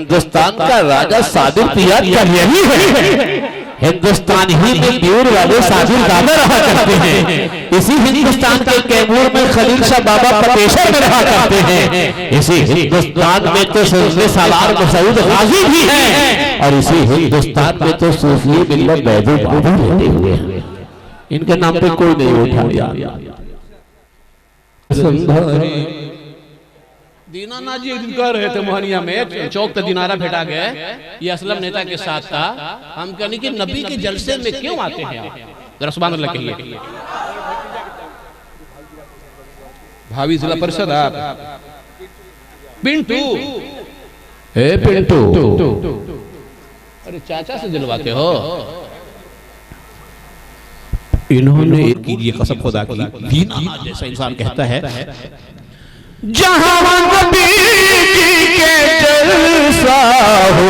हिंदुस्तान का राजा सादिक याद कर यही है। हिंदुस्तान ही में प्योर वाले सादिक दादा रहा करते हैं। इसी हिंदुस्तान के कैमूर में खलील शाह बाबा पेशेवर में रहा करते हैं। इसी हिंदुस्तान में तो सुल्तान सालार मसूद गाजी भी हैं और इसी हिंदुस्तान में तो सूफी बिल्ला बैदू बाबा रहते हुए हैं। इनके नाम पे कोई नहीं उठाया। दीनानाथ जी एक दिन कह रहे थे मोहनिया में, चौक पे दिनारा भेटा गए, ये असलम नेता के साथ था। हम कहने कि नबी के जलसे में क्यों आते हैं आप? जरा सुभान अल्लाह कहिए। भावी जिला परिषद आप पिंटू, हे पिंटू, अरे चाचा से दिलवाते हो। इन्होंने कीजिए कसम खुदा की, दीनानाथ जैसा इंसान कहता है जहां नबी के जलसा हो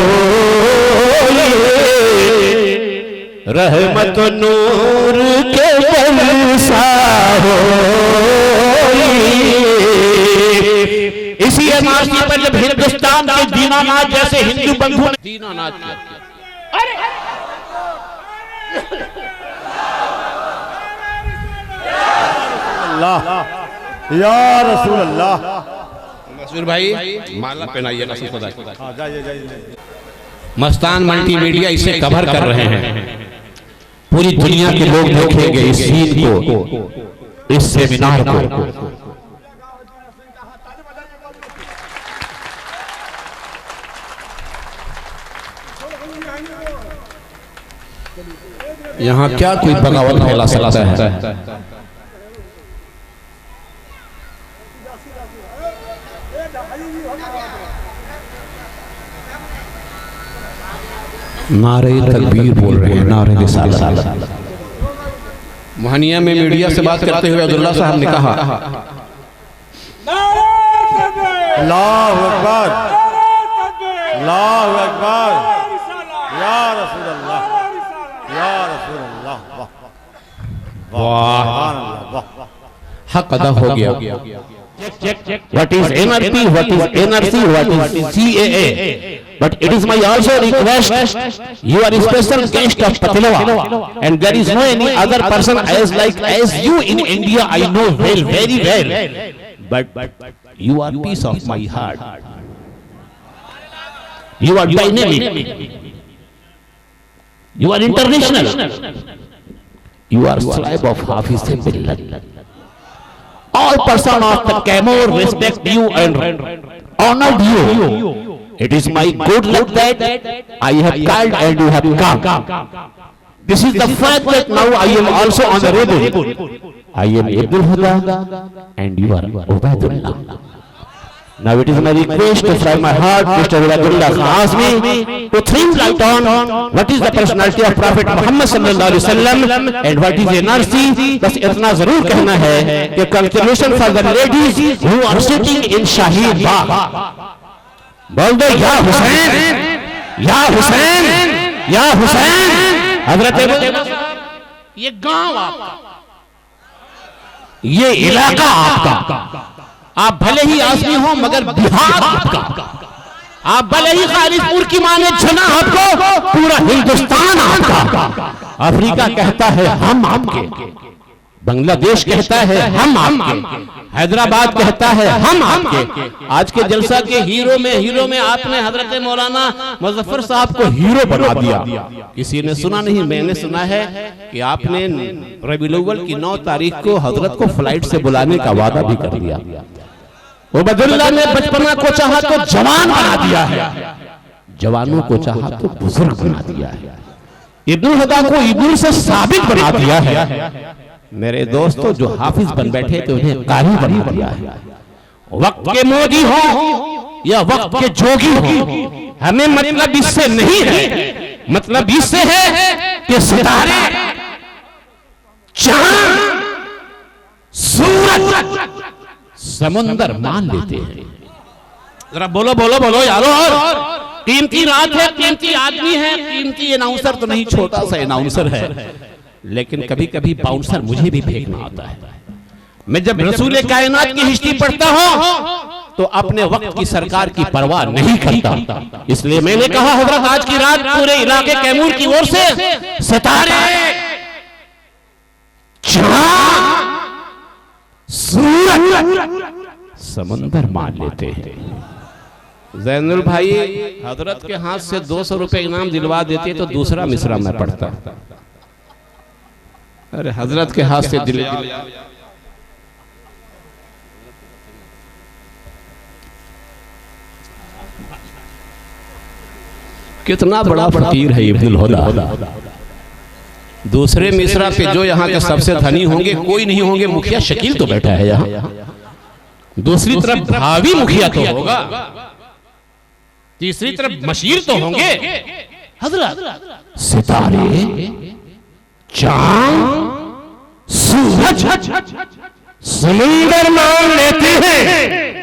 रहमत नूर के जलसा हो। इसी एमआरसी पर जब हिंदुस्तान के दीनानाथ जैसे हिंदू बंधु ने दीनानाथ या रसूल अल्लाह। मसूर भाई माला पहनाइए कसम खुदा की। मस्तान मल्टीमीडिया इसे कवर कर रहे हैं। पूरी दुनिया के लोग देखेंगे इस सीन को, इस सेमिनार को। यहाँ क्या कोई बगावत फैला सकता है? नारे तकबीर बोल रहे हैं, नारे रिसालत। मोहनिया में मीडिया से बात करते हुए अब्दुल्ला साहब ने कहा अल्लाहु अकबर, अल्लाहु अकबर, या रसूल अल्लाह, या रसूल अल्लाह। वाह, हक अदा हो गया। What is NRP? What is NRC? What is CAA? But it is my also request. You are a special guest of Patilwa, and there is no any other person as you in India. I know very well. But you are piece of my heart. You are dynamic. You are international. You are slave of Hafiz Billah. All person of the Camoor respect you and honor you. It is my good luck that I have called and you have come. This is the fact that now I am also honorable. I am Abdul Huda and you are Ubaidullah. Now it is my request from my heart, Mr. Abdullah Khazmi, to think light on what is the personality of Prophet Muhammad sallallahu alaihi wasallam and what is NRC. बस इतना जरूर कहना है कि congratulations for the ladies who are sitting in Shahid Bagh. बोल दो या हुसैन, या हुसैन, या हुसैन। हजरत ये गांव आपका, ये इलाका आपका। आप भले ही आसमी हो मगर बिहार आपका। आप भले ही खालिदपुर की माने जना आपको, पूरा हिंदुस्तान आपका। अफ्रीका कहता है हम आपके, बांग्लादेश कहता है हम आपके, हैदराबाद कहता है हम आपके। आज के जलसा के हीरो में आपने हजरत मौलाना मुजफ्फर साहब को हीरो बना दिया। किसी ने सुना नहीं, मैंने सुना है कि आपने रबीउल अव्वल की 9 तारीख को हजरत को फ्लाइट से बुलाने का वादा भी कर दिया। उबैदुल्लाह ने बचपना को चाहा तो जवान बना दिया है, जवानों को चाहा तो बुजुर्ग बना दिया है, इब्नुल हुदा को इब्नुल से साबित बना दिया है। मेरे दोस्तों जो हाफिज बन बैठे थे उन्हें कारी बना दिया है। वक्त के मोदी हो या वक्त के जोगी हो, हमें मतलब इससे नहीं है, मतलब इससे है कि सितारे, चांद, सूरज, समुंदर मान लेते हैं। जरा बोलो बोलो बोलो यारो, कीमती रात है, कीमती आदमी है, कीमती अनाउंसर तो नहीं, छोटा सा अनाउंसर है, लेकिन कभी कभी बाउंसर मुझे भी फेंकना आता है। मैं जब रसूल कायनात की हिस्ट्री पढ़ता हूँ तो अपने वक्त की सरकार की परवाह नहीं करता। इसलिए मैंने कहा हजरत आज की रात पूरे इलाके कैमूर की ओर से सितारे, चांद, सूरज, समंदर मान लेते हैं। जैनुल भाई हजरत के हाथ से 200 रुपए इनाम दिलवा देते तो दूसरा मिसरा मैं पढ़ता। अरे हजरत के हाथ से दिल कितना बड़ा फकीर है इब्नुल हुदा। दूसरे मिसरा पे जो यहाँ के सबसे धनी होंगे कोई नहीं होंगे, मुखिया शकील तो बैठा है यहाँ। दूसरी तरफ भावी मुखिया तो होगा, तीसरी तरफ मशीर तो होंगे। हजरत सितारे, चांद, सूरज, समंदर मान लेते हैं।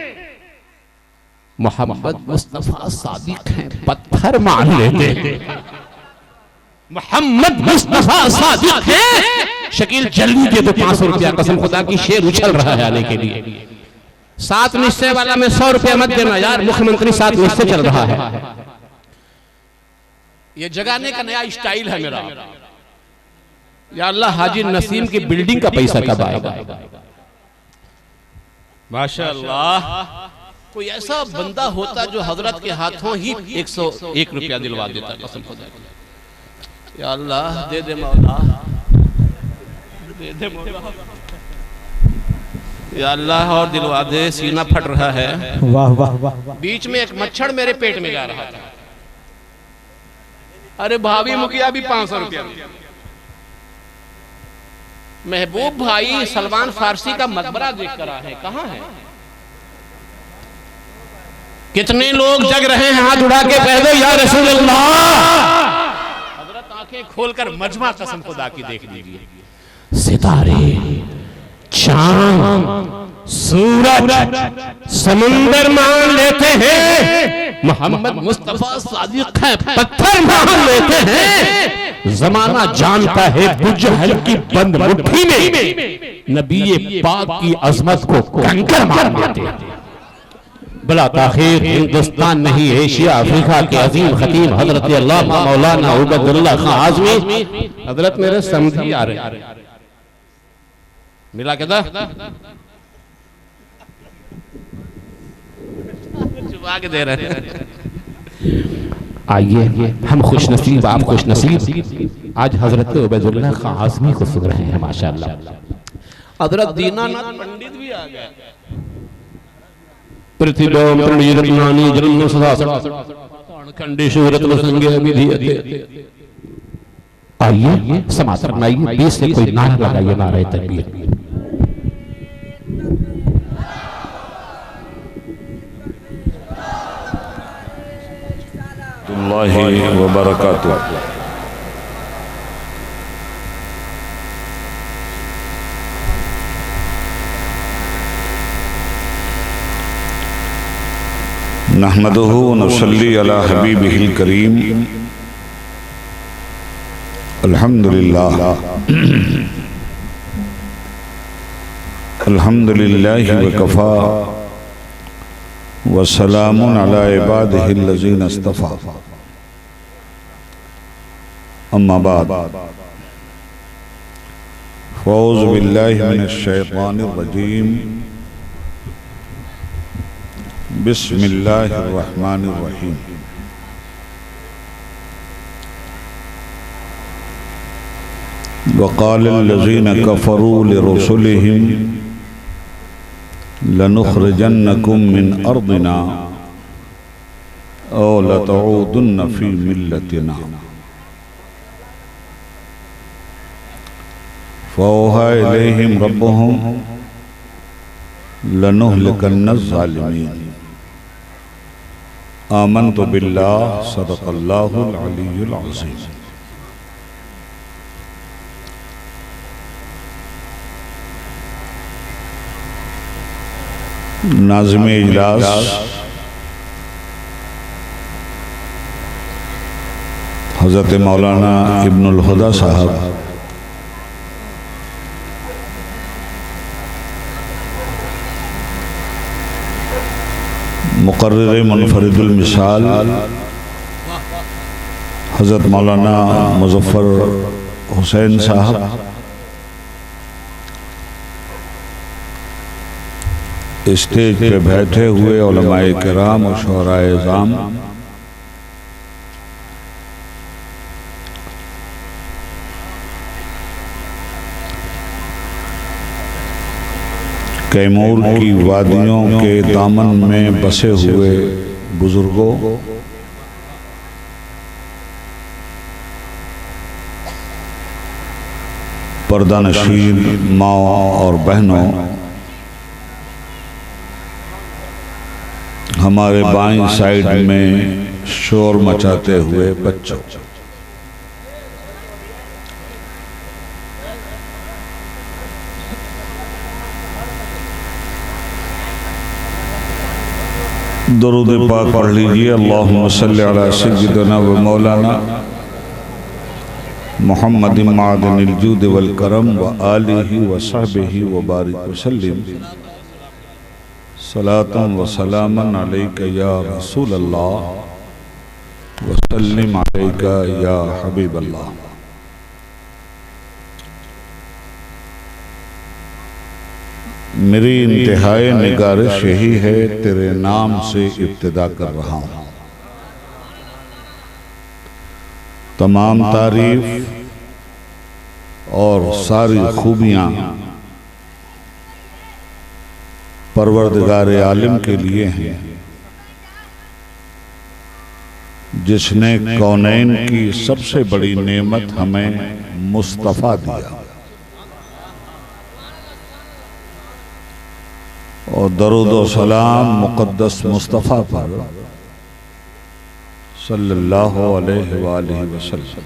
मोहम्मद मुस्तफा सादिक हैं, पत्थर मान लेते हैं। मोहम्मद मुस्तफा सादिक हैं। शकील जल्दी दे दो 500 रुपया, कसम खुदा की, शेर उछल रहा है आने के लिए। 7 निश्चय वाला में 100 रुपया मत देना यार, मुख्यमंत्री 7 निश्चय चल रहा है। ये जगाने का नया स्टाइल है मेरा। या अल्लाह हाजी नसीम की बिल्डिंग का पैसा कब आएगा? माशाअल्लाह, कोई ऐसा बंदा होता जो हजरत के हाथों ही 101 रुपया दिलवा देता। कसम खुदा की, या अल्लाह दे दे मौला, दे दे मौला, या अल्लाह और दिलवा दे। सीना फट रहा है। वाह वाह वाह। बीच में एक मच्छर मेरे पेट में जा रहा था। अरे भाभी मुखिया भी 500 रुपया। महबूब भाई सलमान फारसी का मकबरा देख कर आए, कहां है? कितने लोग जग रहे हैं? हाथ उठा के कह दो या रसूल अल्लाह। हजरत आंखें खोलकर मजमा कसम खुदा की देख लीजिए। सितारे, चांद, सूरज, समंदर मान लेते हैं। मोहम्मद मुस्तफा सादिक है, पत्थर मान लेते हैं। जमाना जानता है बुजहल की बंद मुट्ठी में नबी पाक की अजमत को कंकर मार देते हैं। बला ताखिर हिंदुस्तान नहीं, एशिया अफ्रीका के अजीम खतीब हजरत अल्लामा मौलाना उबैदुल्लाह खां आज़मी हजरत मेरे समझी आ रहे मिला कहता चुपा के दे रहे हैं। आइए हम खुश नसीब, आप खुश नसीब, आज हजरत उबैदुल्लाह खां आज़मी को सुन रहे हैं। माशाअल्लाह। हजरत दीनानाथ पंडित भी आ गए। पृथ्वीम प्रणीरत्नानि जन्म सदा खंडेषु रत्न संगे विधीयते। आइए समाचार बनाइए, बीच से कोई नारा लगाइए, नारे तकबीर। अल्लाह व बरकातुहू। नहमदुहु व नसल्ली अला हबीबिहिल करीम। अल्हम्दुलिल्लाह अल्हम्दुलिल्लाहि व कफ़ा व सलामुन अला इबादिहिल्लज़ीना इस्तफ़ा। अम्मा बाद, फ़ौज़ु बिल्लाहि मिनश शैतानिर रजीम। बिस्मिल्लाहिर रहमानिर रहीम। वक़ालल्लज़ीना कफ़रू लिरुसुलिहिम लनुख़रिजन्नकुम मिन अर्दिना औ लतऊदुन्न फ़ी मिल्लतिना। फ़अौहा इलैहिम रब्बुहुम लनुहलिकन्नज़-ज़ालिमीन। आमन्तु बिल्लाह सदक़ल्लाहुल अलीयुल अज़ीम। नाज़िम इजलास हज़रत मौलाना इब्नुल हुदा साहब, मुकर्रिर मुनफरिदुल मिसाल हज़रत मौलाना मुज़फ़्फ़र हुसैन साहब, स्टेज पे बैठे हुए उलमाए किराम और शुअराए इज़ाम, कैमूर की वादियों के दामन में बसे हुए बुजुर्गों, पर्दानशीन माओ और बहनों, हमारे बाईं साइड में शोर मचाते हुए बच्चों, दरूद पाक पढ़ लीजिए। अल्लाहुम्मा सल्लि अला सय्यिदिना व मौलाना मुहम्मद मादनिल जूद वल करम व आलिहि व सहबिहि व बारिक वसल्लिम सलातन व सलामन अलैका या रसूल अल्लाह व सल्लिम अलैका या हबीब अल्लाह। मेरी इंतहाई निगारिश यही है, तेरे नाम से इब्तिदा कर रहा हूँ। तमाम तारीफ और सारी खूबियाँ परवरदिगार आलिम के लिए हैं, जिसने कौनैन की सबसे बड़ी नेमत हमें मुस्तफ़ा दिया। और दरूद व सलाम मुक़द्दस मुस्तफ़ा पर सल्लल्लाहु अलैहि वसल्लम,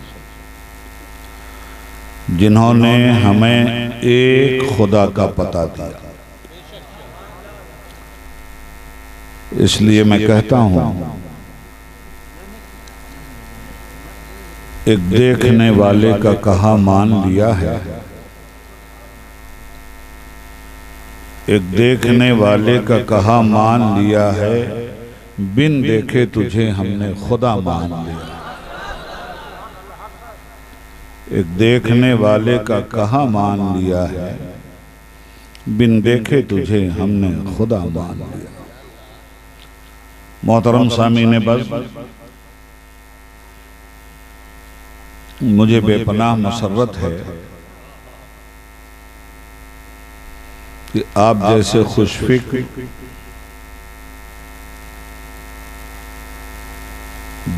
जिन्होंने हमें एक खुदा का पता दिया। इसलिए मैं कहता हूँ, एक देखने वाले का कहा मान लिया है, एक देखने वाले का कहा मान लिया है, बिन देखे तुझे हमने खुदा मान लिया। एक देखने वाले का कहा मान लिया है, बिन देखे तुझे हमने खुदा मान लिया। मोहतरम सामीन बस, मुझे बेपनाह मसर्रत है कि आप जैसे खुशफिक्र,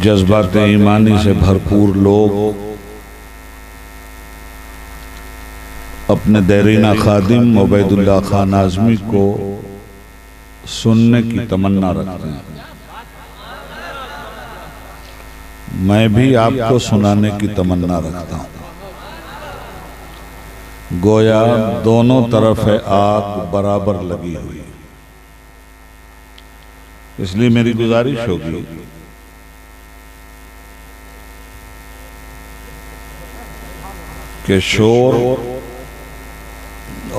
जज्बात ईमानी से भरपूर लोग अपने देरीना खादिम उबैदुल्लाह खान आज़मी को सुनने की तमन्ना रखते हैं। मैं भी आपको सुनाने की तमन्ना रखता हूँ। गोया दोनों तरफ है आग बराबर लगी हुई। इसलिए मेरी गुजारिश होगी कि शोर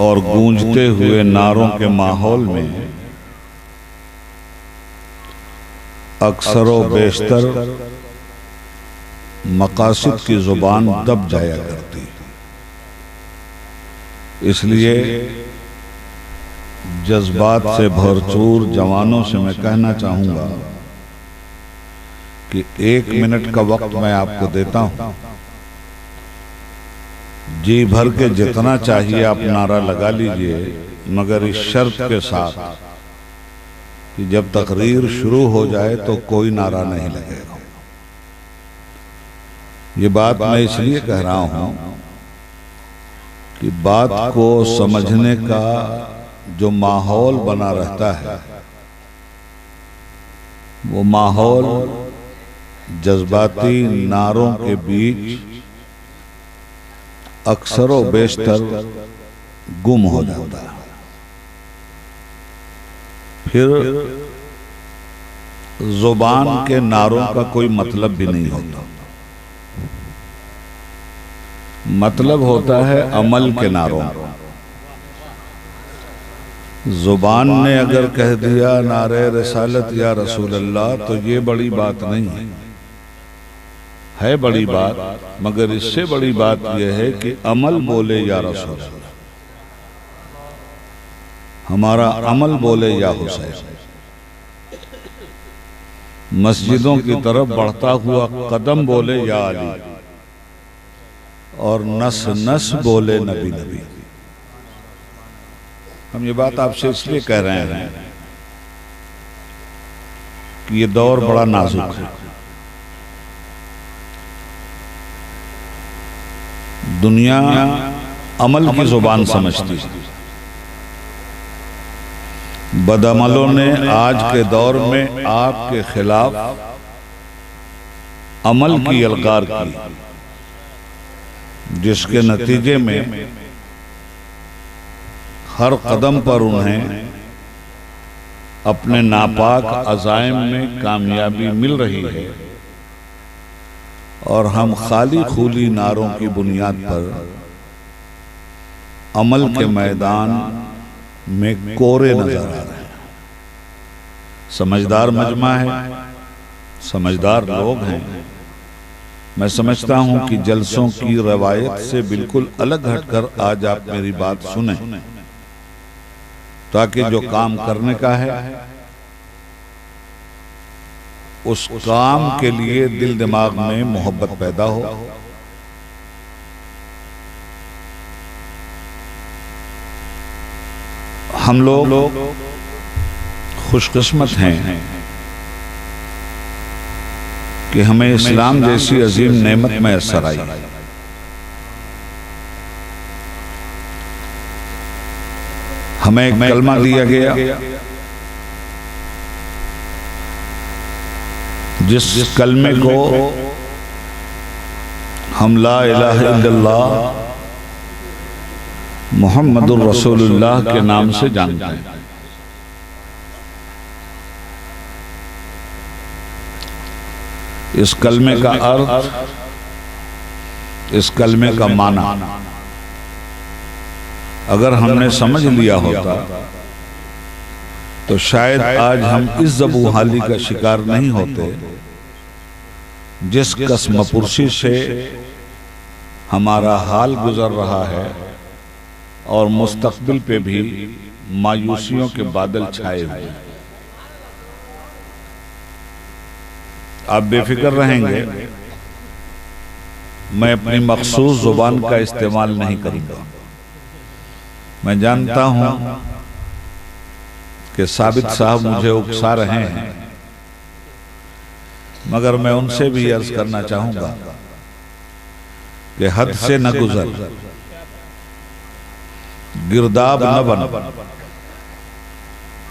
और गूंजते हुए नारों के माहौल में अक्सर व बेशतर मकासिद की जुबान दब जाया करती। इसलिए जज्बात से भरपूर जवानों से मैं कहना चाहूंगा कि 1 मिनट का वक्त मैं आपको देता हूं। जी भर के जितना चाहिए आप नारा लगा लीजिए, मगर इस शर्त के साथ कि जब तकरीर शुरू हो जाए तो कोई नारा नहीं लगेगा। ये बात मैं इसलिए कह रहा हूं कि बात को समझने का जो माहौल बना रहता है, वो माहौल जज्बाती नारों के बीच अक्सर व बेशतर गुम हो जाता है। फिर जुबान के नारों का कोई मतलब भी नहीं होता। मतलब होता है अमल के नारों। जुबान ने अगर कह दिया नारे रसालत या रसूल अल्लाह तो ये बड़ी बात नहीं है बड़ी बात, मगर इससे बड़ी बात यह है कि अमल बोले या रसूल अल्लाह, हमारा अमल बोले या हुसैन। मस्जिदों की तरफ बढ़ता हुआ कदम बोले या अली, और नस नस बोले नबी नबी। हम ये बात आपसे इसलिए कह रहे हैं कि ये दौर बड़ा नाजुक है। दुनिया अमल की जुबान समझती है। बदअमलों ने आज के दौर में आपके खिलाफ अमल की अलगार की, जिसके नतीजे में हर कदम पर उन्हें अपने नापाक अज़ाइम में कामयाबी मिल रही है, और हम खाली खूली नारों की बुनियाद पर अमल के मैदान में कोरे नजर आ रहे हैं। समझदार मजमा है, समझदार लोग हैं। मैं समझता हूं कि जलसों की रवायत से बिल्कुल अलग हटकर आज आप मेरी बात सुने, ताकि जो काम करने का है उस काम के लिए दिल दिमाग में मोहब्बत पैदा हो। हम लोग खुशकिस्मत हैं कि हमें इस्लाम जैसी अजीम नेमत मैसर आई। हमें एक कलमा दिया गया, जिस कलमे को हम ला इलाहा इल्लल्लाह मुहम्मदुर रसूलुल्लाह के नाम से जानते हैं। इस कलमे का अर्थ, इस कलमे का माना अगर हमने समझ लिया होता तो शायद आज हम इस ज़बूहाली का शिकार नहीं होते जिस कसमपुरसी से हमारा हाल गुजर रहा है, और मुस्तकबिल पे भी मायूसियों के बादल छाए हुए हैं। आप बेफिक्र रहेंगे, मैं अपनी मखसूस जुबान का इस्तेमाल नहीं करूंगा। मैं जानता हूं कि साबित साहब मुझे उकसा रहे हैं, मगर मैं उनसे भी अर्ज करना चाहूंगा कि हद से न गुजर, गिरदाब न बन,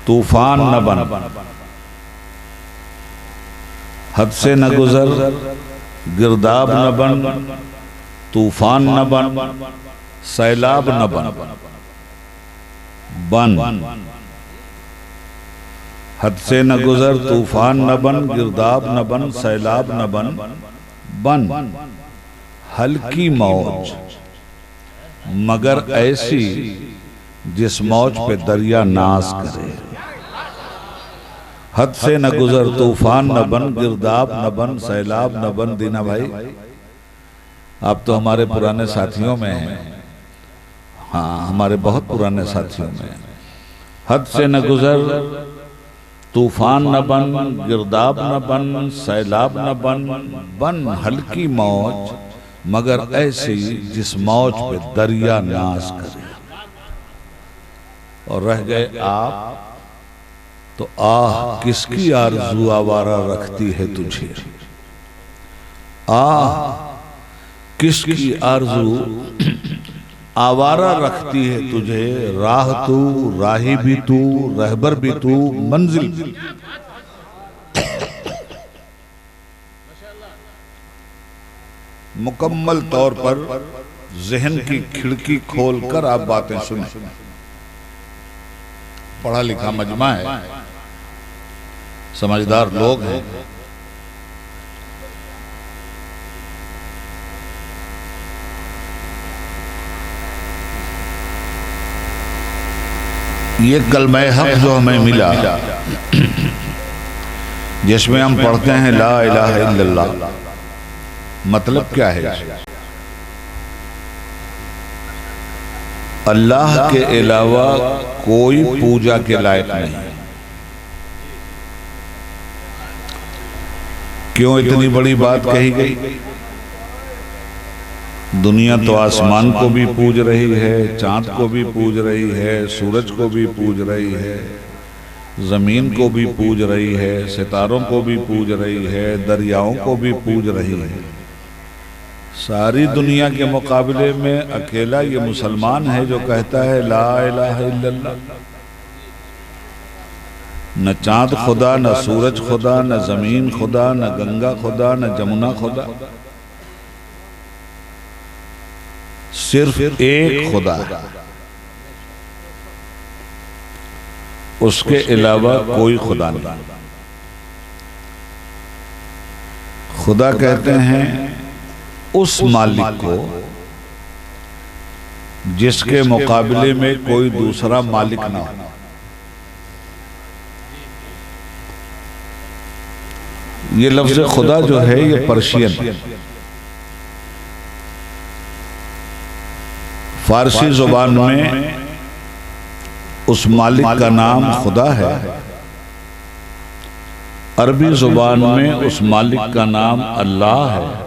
तूफान न बन। हद से न गुजर, गिरदाब न बन, तूफान न बन, सैलाब न बन। हद से न गुजर, तूफान न बन, गिरदाब न बन, सैलाब न बन। हल्की मौज, मगर ऐसी जिस मौज पे दरिया नाज करे। हद से न गुजर, तूफान न बन, गिरदाब न बन, सैलाब न बन। दीना भाई, आप तो हमारे पुराने साथियों में हैं। हाँ, हमारे बहुत पुराने साथियों में। हद से न गुजर, तूफान न बन, गिरदाब न बन, सैलाब न बन। हल्की मौज, मगर ऐसी जिस मौज पे दरिया नाज करे। और रह गए आप तो आह किसकी आरज़ू आवारा रखती है तुझे। आह किसकी आरज़ू आवारा रखती है तुझे। राह तू, राही भी तू, रहबर भी तू, मंजिल। मुकम्मल तौर पर जहन की खिड़की खोलकर आप बातें सुने। पढ़ा लिखा मजमा है, समझदार लोग हैं। ये कलमा हक जो हमें मिला, जिसमें हम पढ़ते हैं ला इलाहा इल्लल्लाह, मतलब क्या है? अल्लाह के अलावा कोई पूजा के लायक नहीं। क्यों इतनी बड़ी बात कही गई? दुनिया तो आसमान को भी पूज रही है, चांद को भी पूज रही है, सूरज को भी पूज रही है, जमीन को भी पूज रही है, सितारों को भी पूज रही है, दरियाओं को भी पूज रही है। सारी दुनिया के मुकाबले में अकेला ये मुसलमान है जो कहता है ला इलाहा इल्लल्लाह। न चांद खुदा, न सूरज खुदा, न जमीन खुदा, न गंगा खुदा, न जमुना खुदा, सिर्फ एक खुदा, उसके अलावा कोई खुदा नहीं। खुदा कहते हैं उस मालिक को जिसके मुकाबले में कोई दूसरा मालिक ना हो। ये लफ्ज खुदा जो है ये पर्शियन, फारसी जुबान में उस मालिक का नाम खुदा है, अरबी जुबान में उस मालिक का नाम अल्लाह है,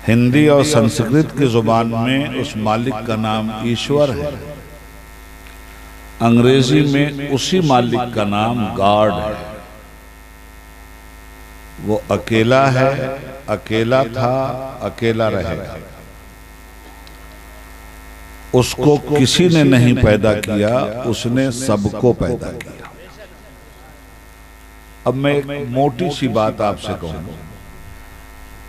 हिंदी और संस्कृत की जुबान में उस मालिक का नाम ईश्वर है, अंग्रेजी में उसी मालिक का नाम गॉड है। वो अकेला है, अकेला था, अकेला रहेगा। उसको किसी ने नहीं पैदा किया, उसने सबको पैदा किया। अब मैं एक मोटी सी बात आपसे कहूं,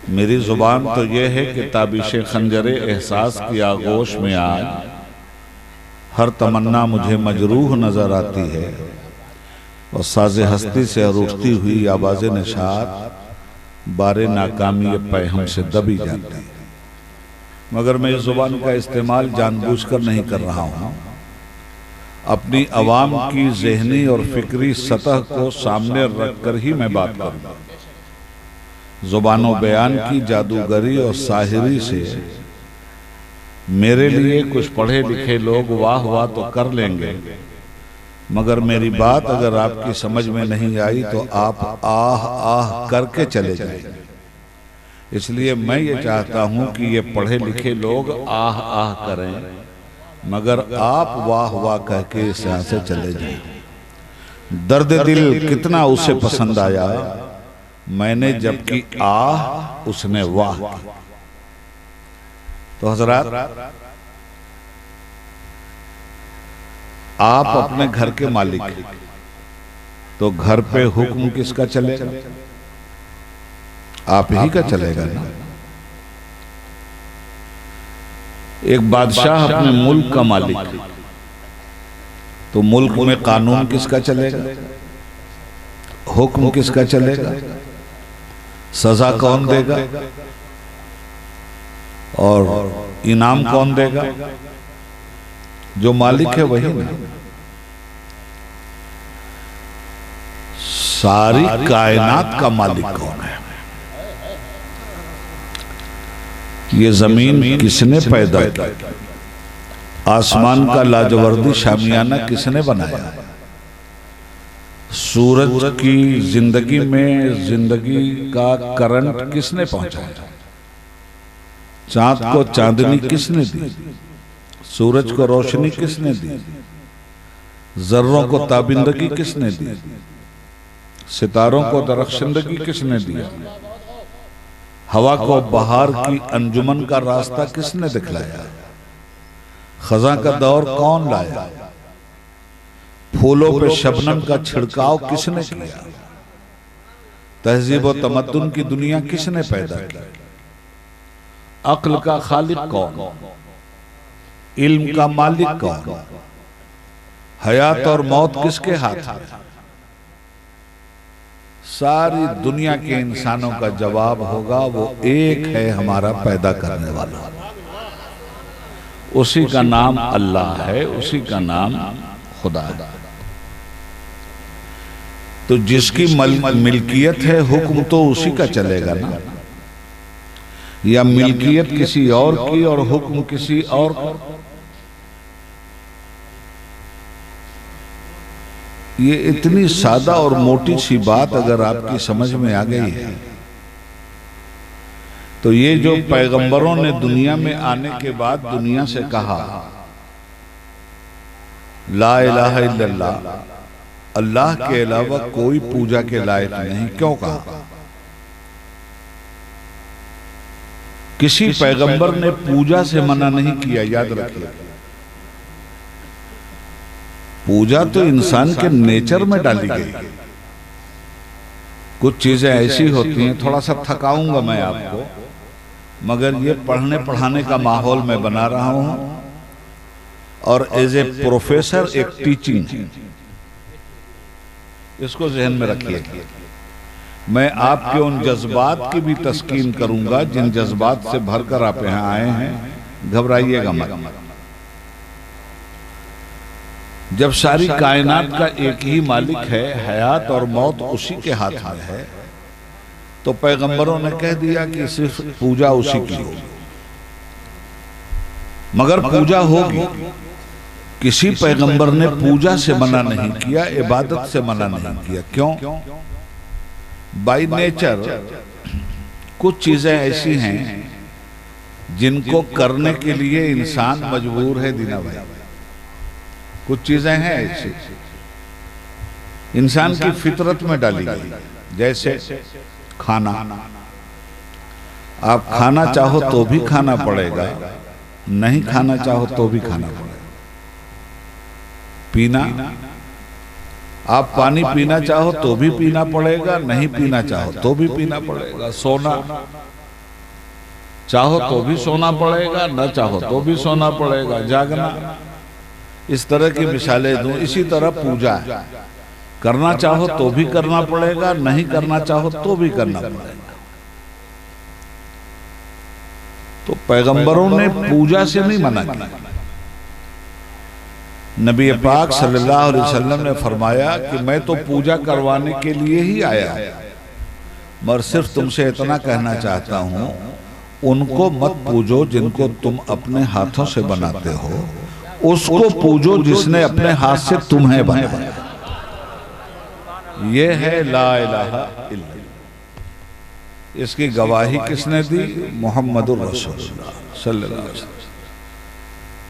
मेरी जुबान तो यह है कि ताबिशे खंजरे एहसास की आगोश में आज हर तमन्ना मुझे मजरूह नजर आती है और साज़े हस्ती से उठती हुई आवाज़े निशात बारे नाकामी पैहम से दबी जाती है। मगर मैं इस जुबान का इस्तेमाल जानबूझकर नहीं कर रहा हूँ। अपनी अवाम की ज़हनी और फिक्री सतह को सामने रखकर ही मैं बात करूँगा। जुबानो बयान की जादूगरी और साहिरी से मेरे लिए कुछ पढ़े लिखे लोग वाह वाह तो कर लेंगे, मगर मेरी बात अगर आपकी समझ में नहीं आई तो आप आह आह करके चले जाएंगे। इसलिए मैं ये चाहता हूं कि ये पढ़े लिखे लोग आह आह करें, मगर आप वाह वाह कह के यहाँ से चले जाएं। दर्द दिल कितना उसे पसंद आया, मैंने जबकि आह उसने वाह की। तो हजरात, आप अपने घर के मालिक हैं, तो घर पे हुक्म किसका चलेगा? आप ही का चलेगा ना। एक बादशाह अपने मुल्क का मालिक, तो मुल्क में कानून किसका चलेगा? हुक्म किसका चलेगा? सजा कौन देगा और इनाम कौन देगा? जो मालिक है वही ना। सारी कायनात का मालिक कौन है? ये जमीन किसने पैदा की? आसमान का लाजवर्दी शामियाना किसने बनाया? सूरज की जिंदगी में जिंदगी का करंट किसने पहुंचाया? चांद को चांदनी किसने दी? सूरज को रोशनी किसने दी? जर्रों को ताबिंदगी किसने दी? सितारों को दरख्शंदगी किसने दिया? हवा को बहार की अंजुमन का रास्ता किसने दिखलाया? खजा का दौर कौन लाया? फूलों पे शबनम का छिड़काव किसने किया? तहजीब और तमद्दुन की दुनिया किसने पैदा की? अक्ल का खालिक कौन? इल्म का मालिक कौन? हयात और मौत किसके हाथ में? सारी दुनिया के इंसानों का जवाब होगा वो एक है हमारा पैदा करने वाला। उसी का नाम अल्लाह है, उसी का नाम खुदा है। तो जिसकी मिल्कियत है हुक्म तो उसी का चलेगा ना, या मिल्कियत किसी और की और हुक्म किसी और का। ये इतनी सादा और मोटी सी बात अगर आपकी समझ में आ गई है तो ये जो पैगंबरों ने दुनिया में आने के बाद दुनिया से कहा ला इलाहा इल्लल्लाह, अल्लाह के अलावा कोई पूजा के लायक नहीं, क्यों कहा? किसी पैगंबर ने पूजा से मना नहीं किया, याद रखिए। पूजा तो इंसान के नेचर में डाली गई। कुछ चीजें ऐसी होती हैं, थोड़ा सा थकाऊंगा मैं आपको, मगर ये पढ़ने पढ़ाने का माहौल मैं बना रहा हूं और एज ए प्रोफेसर एक टीचिंग, इसको जहन में रखिए। मैं आपके उन जज्बात की भी तस्कीन करूंगा जिन जज्बात से भरकर आप यहां आए हैं, घबराइएगा मत। जब सारी कायनात का एक ही मालिक है, हयात और मौत उसी के हाथ में है, तो पैगंबरों ने कह दिया कि सिर्फ पूजा उसी की होगी। मगर पूजा होगी, किसी पैगंबर ने पूजा से मना नहीं किया, इबादत से मना नहीं किया। क्यों? बाय नेचर कुछ चीजें ऐसी हैं जिनको करने के लिए इंसान मजबूर है दीना भाई। कुछ चीजें हैं ऐसी इंसान की फितरत में डाली गई, जैसे खाना। आप खाना चाहो तो भी खाना पड़ेगा, नहीं खाना चाहो तो भी खाना पड़ेगा। पीना, आप पानी पीना चाहो तो भी पीना पड़ेगा, नहीं पीना चाहो तो भी पीना पड़ेगा। सोना चाहो तो भी सोना पड़ेगा, न चाहो तो भी सोना पड़ेगा। जागना, इस तरह की मिसालें दूं। इसी तरह पूजा है, करना चाहो तो भी करना पड़ेगा, नहीं करना चाहो तो भी करना पड़ेगा। तो पैगंबरों ने पूजा से नहीं मना किया। नबी पाक सल्लल्लाहु अलैहि वसल्लम ने फरमाया कि मैं तो पूजा करवाने के लिए ही आया, मगर सिर्फ तुमसे इतना कहना चाहता हूं, उनको मत पूजो जिनको तुम अपने हाथों से बनाते हो, उसको पूजो जिसने अपने हाथ से तुम्हें बनाया। ये है ला इलाहा इल्लल्लाह। इसकी गवाही किसने दी? मोहम्मदुर रसूलुल्लाह सल्लल्लाहु अलैहि वसल्लम।